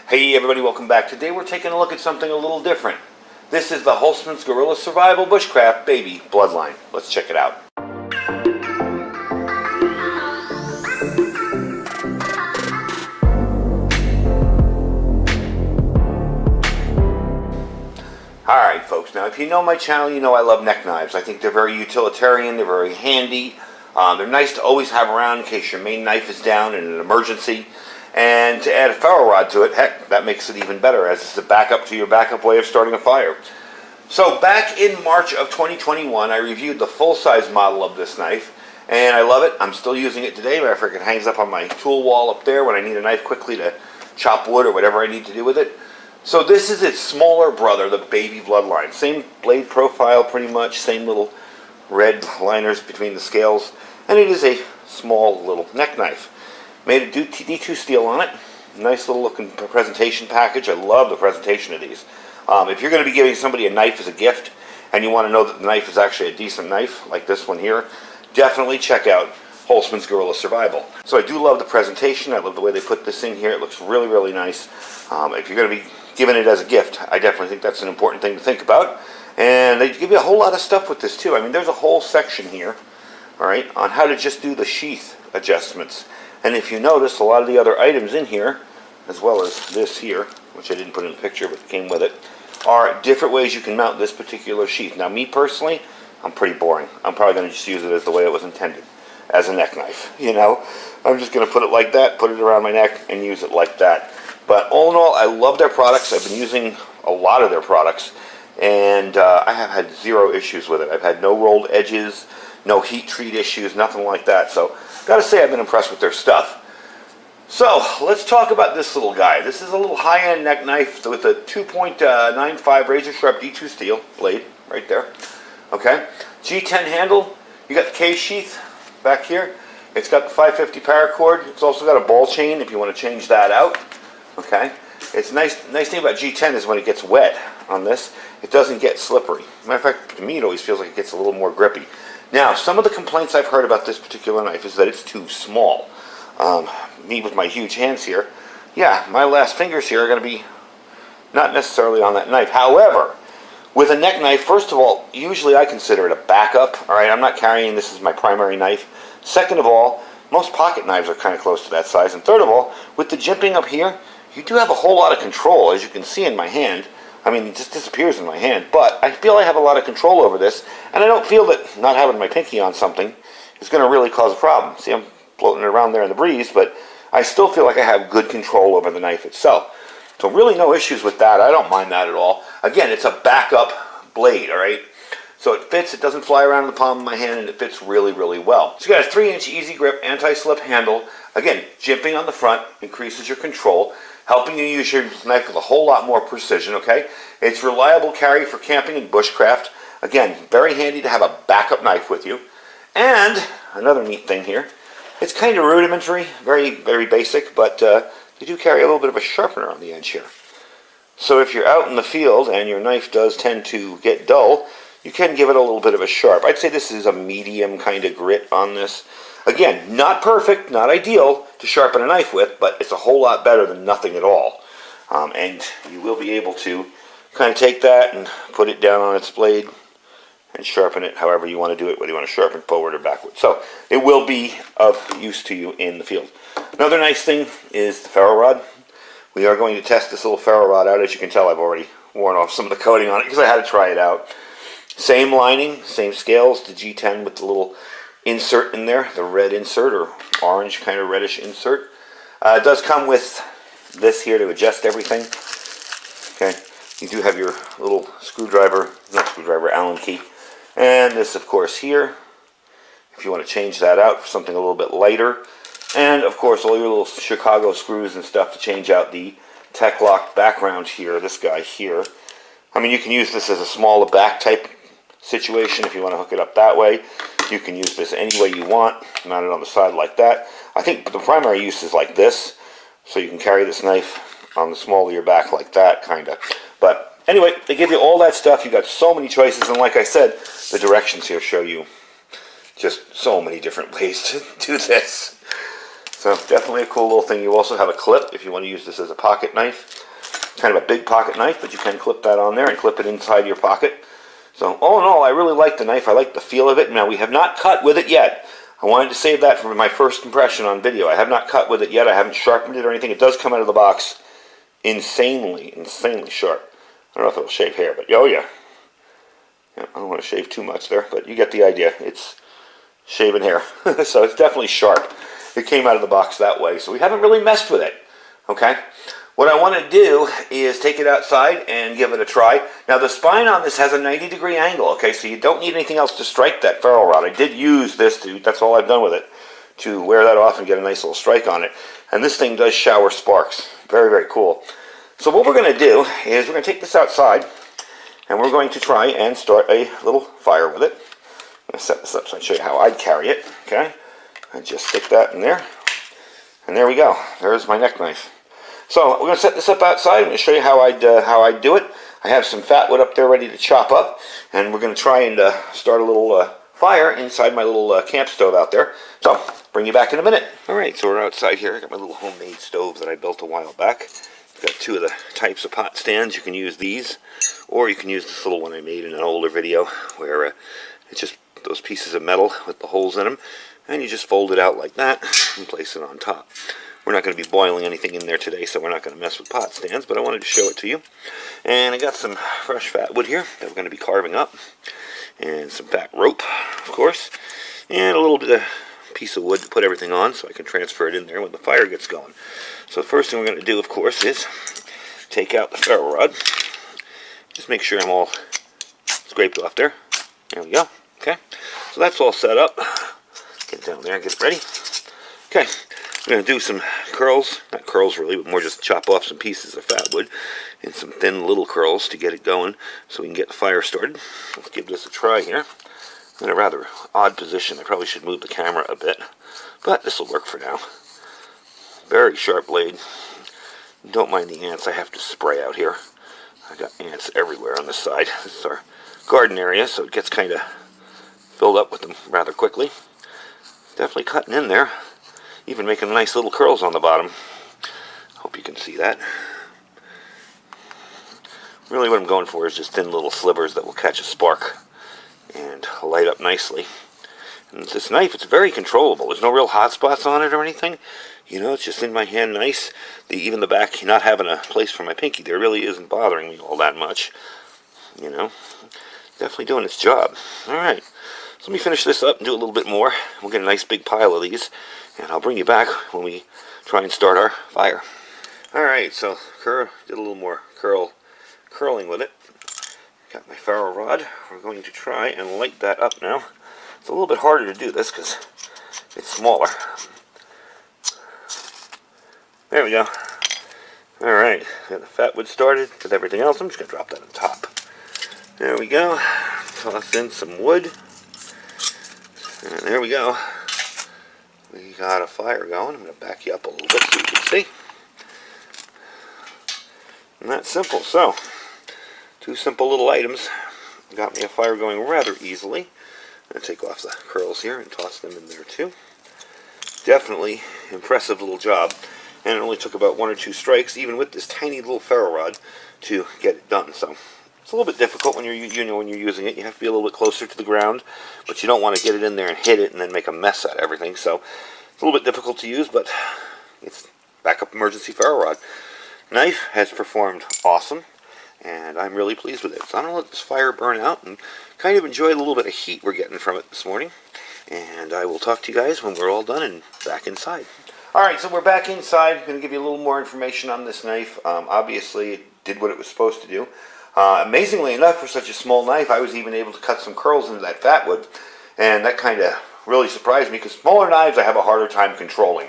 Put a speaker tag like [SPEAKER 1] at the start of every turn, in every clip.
[SPEAKER 1] Hey everybody, welcome back. Today we're taking a look at something a little different. This is the HOLTZMAN'S Guerrilla Survival Bushcraft Baby Bloodline. Let's check it out. Alright folks, now if you know my channel, you know I love neck knives. I think they're very utilitarian, they're very handy. They're nice to always have around in case your main knife is down in an emergency. And to add a ferro rod to it, heck, that makes it even better, as it's a backup to your backup way of starting a fire. So back in March of 2021, I reviewed the full-size model of this knife, and I love it. I'm still using it today. Matter of fact, it hangs up on my tool wall up there when I need a knife quickly to chop wood or whatever I need to do with it. So this is its smaller brother, the Baby Bloodline. Same blade profile pretty much, same little red liners between the scales, and it is a small little neck knife. Made a D2 steel on it. Nice little looking presentation package. I love the presentation of these. If you're going to be giving somebody a knife as a gift and you want to know that the knife is actually a decent knife, like this one here, definitely check out HOLTZMAN'S Guerrilla Survival. So I do love the presentation. I love the way they put this in here. It looks really, really nice. If you're going to be giving it as a gift, I definitely think that's an important thing to think about. And they give you a whole lot of stuff with this too. I mean, there's a whole section here, all right, on how to just do the sheath adjustments. And if you notice, a lot of the other items in here, as well as this here, which I didn't put in the picture but came with it, are different ways you can mount this particular sheath. Now me personally, I'm pretty boring. I'm probably going to just use it as the way it was intended, as a neck knife, you know. I'm just going to put it like that, put it around my neck, and use it like that. But all in all, I love their products. I've been using a lot of their products, and I have had zero issues with it. I've had no rolled edges, no heat treat issues, nothing like that. So gotta say I've been impressed with their stuff. So let's talk about this little guy. This is a little high-end neck knife with a 2.95 razor sharp D2 steel blade right there. Okay, G10 handle. You got the K sheath back here. It's got the 550 paracord. It's also got a ball chain if you want to change that out. Okay, it's nice thing about G10 is when it gets wet on this, it doesn't get slippery. Matter of fact, to me it always feels like it gets a little more grippy. Now, some of the complaints I've heard about this particular knife is that it's too small. Me with my huge hands here, yeah, my last fingers here are going to be not necessarily on that knife. However, with a neck knife, first of all, usually I consider it a backup. All right, I'm not carrying this as my primary knife. Second of all, most pocket knives are kind of close to that size. And third of all, with the jimping up here, you do have a whole lot of control, as you can see in my hand. I mean, it just disappears in my hand, but I feel I have a lot of control over this, and I don't feel that not having my pinky on something is going to really cause a problem. See, I'm floating around there in the breeze, but I still feel like I have good control over the knife itself. So really no issues with that. I don't mind that at all. Again, it's a backup blade, all right? So it fits, it doesn't fly around in the palm of my hand, and it fits really, really well. So you got a 3-inch easy grip anti-slip handle. Again, jimping on the front increases your control, helping you use your knife with a whole lot more precision, okay? It's reliable carry for camping and bushcraft. Again, very handy to have a backup knife with you. And another neat thing here, it's kind of rudimentary, very, very basic, but they do carry a little bit of a sharpener on the edge here. So if you're out in the field and your knife does tend to get dull, you can give it a little bit of a sharp. I'd say this is a medium kind of grit on this. Again, not perfect, not ideal to sharpen a knife with, but it's a whole lot better than nothing at all. And you will be able to kind of take that and put it down on its blade and sharpen it however you want to do it, whether you want to sharpen forward or backward. So it will be of use to you in the field. Another nice thing is the ferro rod. We are going to test this little ferro rod out. As you can tell, I've already worn off some of the coating on it because I had to try it out. Same lining, same scales, the G10 with the little insert in there, the red insert or orange kind of reddish insert. It does come with this here to adjust everything. Okay, you do have your little screwdriver, not screwdriver, Allen key. And this, of course, here, if you want to change that out for something a little bit lighter. And, of course, all your little Chicago screws and stuff to change out the Tech Lock background here, this guy here. I mean, you can use this as a smaller back type situation if you want to hook it up that way. You can use this any way you want, mount it on the side like that. I think the primary use is like this, so you can carry this knife on the small of your back like that, kind of. But anyway, they give you all that stuff. You got so many choices, and like I said, the directions here show you just so many different ways to do this. So definitely a cool little thing. You also have a clip if you want to use this as a pocket knife. Kind of a big pocket knife, but you can clip that on there and clip it inside your pocket. So all in all, I really like the knife. I like the feel of it. Now, we have not cut with it yet. I wanted to save that for my first impression on video. I have not cut with it yet. I haven't sharpened it or anything. It does come out of the box insanely sharp. I don't know if it'll shave hair, but oh yeah. I don't want to shave too much there, but you get the idea. It's shaving hair. So it's definitely sharp. It came out of the box that way, so we haven't really messed with it. Okay? What I want to do is take it outside and give it a try. Now, the spine on this has a 90-degree angle, okay? So you don't need anything else to strike that ferrule rod. I did use this that's all I've done with it, to wear that off and get a nice little strike on it. And this thing does shower sparks. Very, very cool. So what we're going to do is we're going to take this outside, and we're going to try and start a little fire with it. I'm going to set this up so I can show you how I'd carry it, okay? I just stick that in there, and there we go. There's my neck knife. So we're going to set this up outside. I'm going to show you how I'd do it. I have some fat wood up there ready to chop up, and we're going to try and start a little fire inside my little camp stove out there. So bring you back in a minute. All right, so we're outside here. I got my little homemade stove that I built a while back. I've got two of the types of pot stands. You can use these, or you can use this little one I made in an older video where it's just those pieces of metal with the holes in them, and you just fold it out like that and place it on top. We're not going to be boiling anything in there today, so we're not going to mess with pot stands, but I wanted to show it to you. And I got some fresh fat wood here that we're going to be carving up, and some fat rope, of course, and a little bit of piece of wood to put everything on so I can transfer it in there when the fire gets going. So the first thing we're going to do, of course, is take out the ferrule rod. Just make sure I'm all scraped off there. There we go. Okay, so that's all set up. Get down there and get it ready. Okay. I'm going to do some curls, not curls really, but more just chop off some pieces of fat wood and some thin little curls to get it going so we can get the fire started. Let's give this a try here. I'm in a rather odd position. I probably should move the camera a bit, but this will work for now. Very sharp blade. Don't mind the ants I have to spray out here. I got ants everywhere on this side. This is our garden area, so it gets kind of filled up with them rather quickly. Definitely cutting in there. Even making nice little curls on the bottom. Hope you can see that. Really what I'm going for is just thin little slivers that will catch a spark and light up nicely. And this knife, it's very controllable. There's no real hot spots on it or anything. You know, it's just in my hand nice. Even the back, not having a place for my pinky there, really isn't bothering me all that much. You know, definitely doing its job. Alright, so let me finish this up and do a little bit more. We'll get a nice big pile of these. And I'll bring you back when we try and start our fire. Alright, so did a little more curling with it. Got my ferrule rod. We're going to try and light that up now. It's a little bit harder to do this because it's smaller. There we go. Alright, got the fat wood started with everything else. I'm just going to drop that on top. There we go. Toss in some wood. And there we go. We got a fire going. I'm going to back you up a little bit so you can see. And that's simple. So, two simple little items got me a fire going rather easily. I'm going to take off the curls here and toss them in there too. Definitely impressive little job. And it only took about 1 or 2 strikes, even with this tiny little ferrule rod, to get it done. So, it's a little bit difficult when you're using it. You have to be a little bit closer to the ground, but you don't want to get it in there and hit it and then make a mess out of everything. So it's a little bit difficult to use, but it's backup emergency ferrule rod. Knife has performed awesome, and I'm really pleased with it. So I'm going to let this fire burn out and kind of enjoy the little bit of heat we're getting from it this morning. And I will talk to you guys when we're all done and back inside. Alright, so we're back inside. I'm going to give you a little more information on this knife. Obviously, it did what it was supposed to do. Amazingly enough, for such a small knife, I was even able to cut some curls into that fat wood, and that kind of really surprised me, because smaller knives I have a harder time controlling.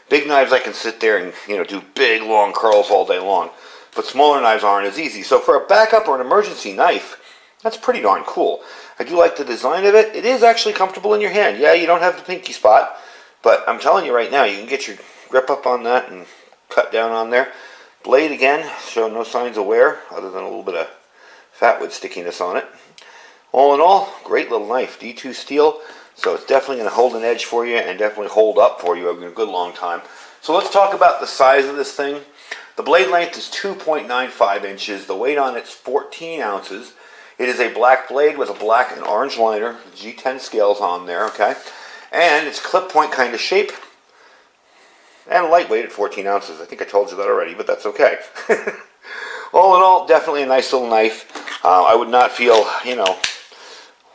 [SPEAKER 1] Big knives I can sit there and do big long curls all day long, but smaller knives aren't as easy. So for a backup or an emergency knife, that's pretty darn cool. I do like the design of it. It is actually comfortable in your hand. Yeah, you don't have the pinky spot, but I'm telling you right now, you can get your grip up on that and cut down on there. Blade, again, show no signs of wear, other than a little bit of fat wood stickiness on it. All in all, great little knife. D2 steel, So it's definitely going to hold an edge for you and definitely hold up for you a good long time. So let's talk about the size of this thing. The blade length is 2.95 inches. The weight on it's 14 ounces. It is a black blade with a black and orange liner. G10 scales on there, okay? And it's clip point kind of shape. And lightweight at 14 ounces. I think I told you that already, but that's okay. All in all, definitely a nice little knife. I would not feel,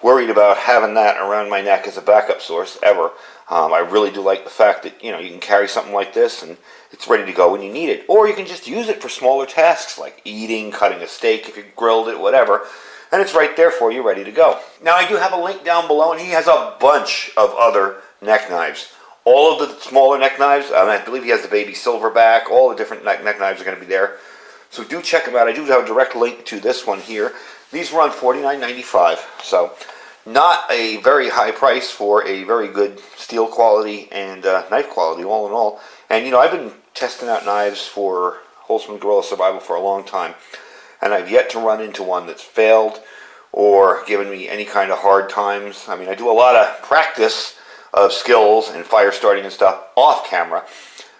[SPEAKER 1] worried about having that around my neck as a backup source ever. I really do like the fact that you can carry something like this and it's ready to go when you need it, or you can just use it for smaller tasks like eating, cutting a steak if you grilled it, whatever, and it's right there for you, ready to go. Now I do have a link down below, and he has a bunch of other neck knives. All of the smaller neck knives, I believe he has the baby silverback. All the different neck knives are going to be there, so do check them out. I do have a direct link to this one here. These run $49.95, so not a very high price for a very good steel quality and knife quality, all in all. And I've been testing out knives for HOLTZMAN Guerrilla Survival for a long time, and I've yet to run into one that's failed or given me any kind of hard times. I mean, I do a lot of practice of skills and fire starting and stuff off camera.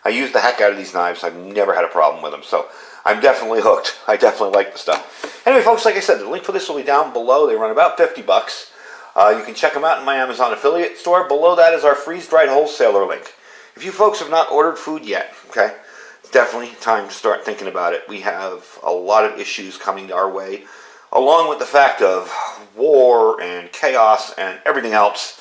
[SPEAKER 1] I use the heck out of these knives. I've never had a problem with them, so I'm definitely hooked. I definitely like the stuff. Anyway, folks, like I said, the link for this will be down below. They run about 50 bucks. You can check them out in my Amazon affiliate store. Below that is our freeze-dried wholesaler link. If you folks have not ordered food yet, okay, it's definitely time to start thinking about it. We have a lot of issues coming our way, along with the fact of war and chaos and everything else.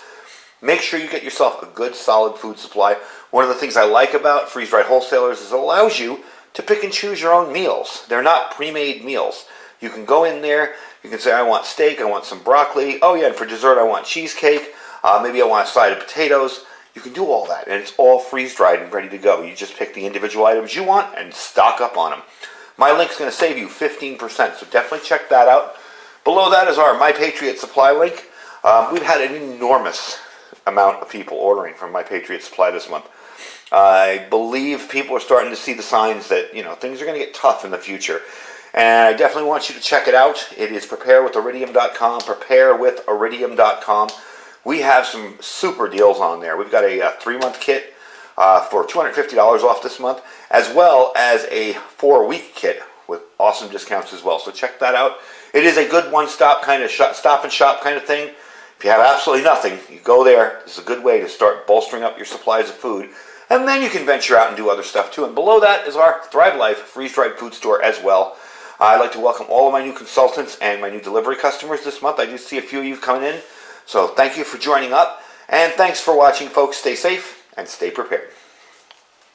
[SPEAKER 1] Make sure you get yourself a good, solid food supply. One of the things I like about freeze-dried wholesalers is it allows you to pick and choose your own meals. They're not pre-made meals. You can go in there, you can say, I want steak, I want some broccoli, oh yeah, and for dessert I want cheesecake, maybe I want a side of potatoes. You can do all that, and it's all freeze-dried and ready to go. You just pick the individual items you want and stock up on them. My link's going to save you 15%, so definitely check that out. Below that is our My Patriot Supply link. We've had an enormous amount of people ordering from My Patriot Supply this month. I believe people are starting to see the signs that things are going to get tough in the future, and I definitely want you to check it out. It is preparewithiridium.com, preparewithiridium.com. We have some super deals on there. We've got a 3-month kit for $250 off this month, as well as a 4-week kit with awesome discounts as well. So check that out. It is a good one-stop kind of stop and shop kind of thing. If you have absolutely nothing, you go there. This is a good way to start bolstering up your supplies of food. And then you can venture out and do other stuff too. And below that is our Thrive Life freeze-dried food store as well. I'd like to welcome all of my new consultants and my new delivery customers this month. I do see a few of you coming in. So thank you for joining up. And thanks for watching, folks. Stay safe and stay prepared.